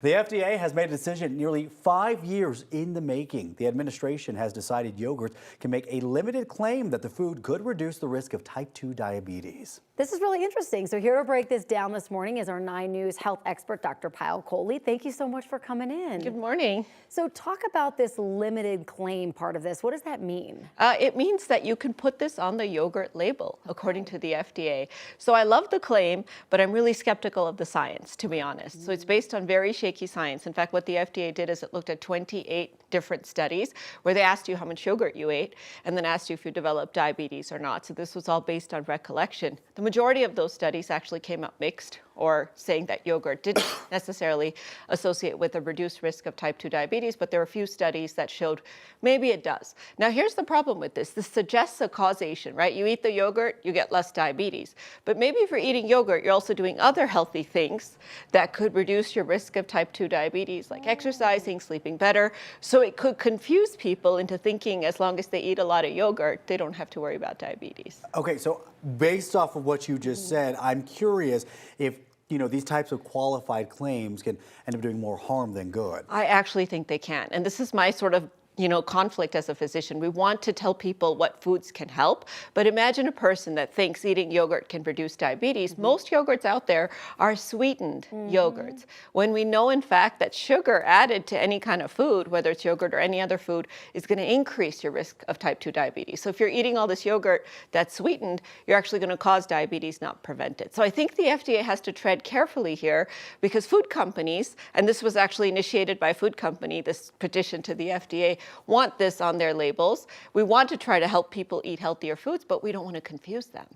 The FDA has made a decision nearly 5 years in the making. The administration has decided yogurt can make a limited claim that the food could reduce the risk of type 2 diabetes. This is really interesting. So here to break this down this morning is our 9 News health expert, Dr. Pyle Coley. Thank you so much for coming in. Good morning. So talk about this limited claim part of this. What does that mean? It means that you can put this on the yogurt label, according to the FDA. So I love the claim, but I'm really skeptical of the science, to be honest. So it's based on very shaky science. In fact, what the FDA did is it looked at 28 different studies where they asked you how much yogurt you ate and then asked you if you developed diabetes or not. So this was all based on recollection. The majority of those studies actually came out mixed, or saying that yogurt didn't necessarily associate with a reduced risk of type 2 diabetes, but there were a few studies that showed maybe it does. Now here's the problem with this. This suggests a causation, right? You eat the yogurt, you get less diabetes. But maybe if you're eating yogurt, you're also doing other healthy things that could reduce your risk of type 2 diabetes, like exercising, sleeping better. So it could confuse people into thinking as long as they eat a lot of yogurt, they don't have to worry about diabetes. Okay, so based off of what you just said, I'm curious if these types of qualified claims can end up doing more harm than good. I actually think they can. And this is my sort of conflict as a physician. We want to tell people what foods can help, but imagine a person that thinks eating yogurt can reduce diabetes. Most yogurts out there are sweetened yogurts. When we know, in fact, that sugar added to any kind of food, whether it's yogurt or any other food, is going to increase your risk of type 2 diabetes. So if you're eating all this yogurt that's sweetened, you're actually going to cause diabetes, not prevent it. So I think the FDA has to tread carefully here, because food companies, and this was actually initiated by a food company, this petition to the FDA, want this on their labels. We want to try to help people eat healthier foods, but we don't want to confuse them.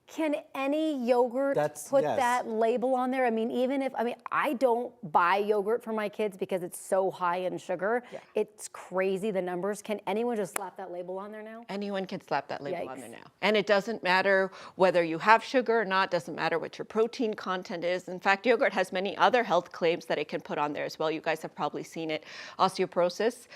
Can any yogurt put that label on there? I mean, I don't buy yogurt for my kids because it's so high in sugar. Yeah. It's crazy, the numbers. Can anyone just slap that label on there now? Anyone can slap that label on there now. And it doesn't matter whether you have sugar or not, doesn't matter what your protein content is. In fact, yogurt has many other health claims that it can put on there as well. You guys have probably seen it. Osteoporosis,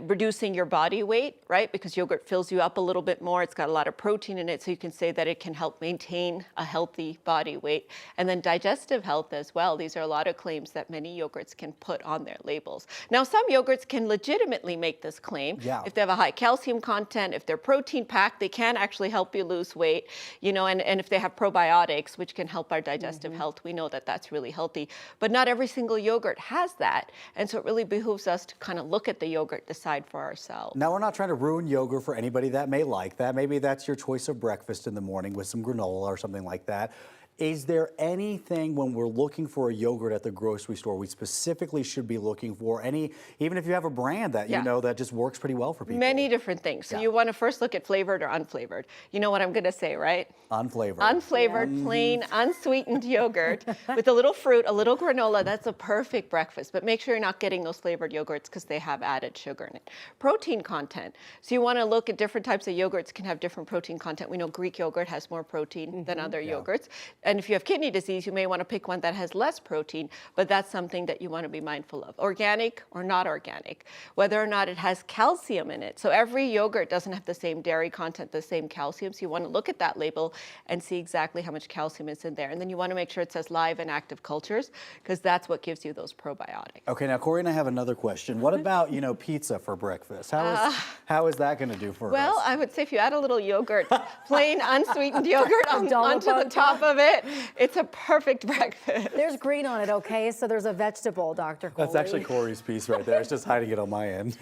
reducing your body weight, right? Because yogurt fills you up a little bit more. It's got a lot of protein in it, so you can say that it can help maintain a healthy body weight. And then digestive health as well. These are a lot of claims that many yogurts can put on their labels. Now, some yogurts can legitimately make this claim. Yeah. If they have a high calcium content, if they're protein packed, they can actually help you lose weight, and if they have probiotics, which can help our digestive health, we know that that's really healthy. But not every single yogurt has that. And so it really behooves us to kind of look at the yogurt, decide for ourselves. Now, we're not trying to ruin yogurt for anybody that may like that. Maybe that's your choice of breakfast in the morning with some granola or something like that. Is there anything when we're looking for a yogurt at the grocery store we specifically should be looking for? Even if you have a brand that that just works pretty well for people? Many different things. So you want to first look at flavored or unflavored. You know what I'm going to say, right? Unflavored. Unflavored, plain, unsweetened yogurt with a little fruit, a little granola. That's a perfect breakfast. But make sure you're not getting those flavored yogurts because they have added sugar in it. Protein content. So you want to look at different types of yogurts can have different protein content. We know Greek yogurt has more protein than other yogurts. And if you have kidney disease, you may want to pick one that has less protein, but that's something that you want to be mindful of. Organic or not organic, whether or not it has calcium in it. So every yogurt doesn't have the same dairy content, the same calcium. So you want to look at that label and see exactly how much calcium is in there. And then you want to make sure it says live and active cultures, because that's what gives you those probiotics. Okay, now Corey and I have another question. What about, pizza for breakfast? How is that going to do for us? Well, I would say if you add a little yogurt, plain unsweetened yogurt onto the top of it, it's a perfect breakfast. There's green on it, okay? So there's a vegetable, Dr. Coley. That's actually Corey's piece right there. It's just hiding it on my end.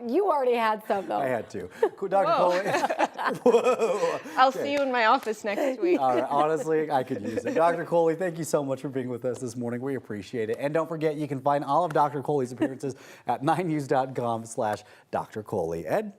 You already had some, though. I had to. Dr. Coley. Whoa. I'll see you in my office next week. All right, honestly, I could use it. Dr. Coley, thank you so much for being with us this morning. We appreciate it. And don't forget, you can find all of Dr. Coley's appearances at 9news.com/Dr. Coley. Ed?